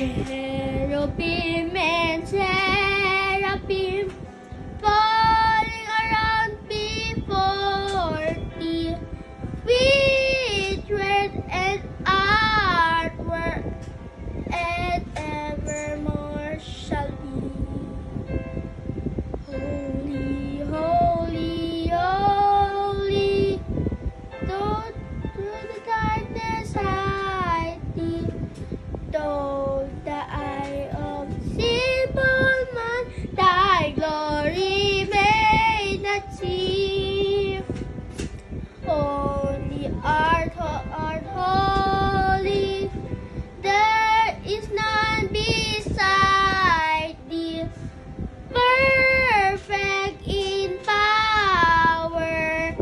Cherubim and seraphim falling around before thee, with word and artwork, and evermore shall be. Holy, holy, holy, though through the darkness hide thee, though the eye of simple man thy glory may not see. Holy art holy, there is none beside thee, perfect in power,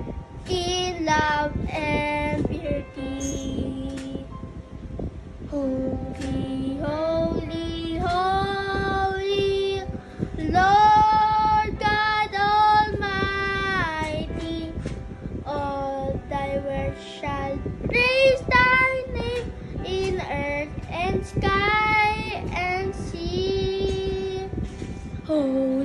in love and beauty. Holy, holy, holy, Lord God Almighty, all thy works shall praise thy name in earth and sky and sea. Oh,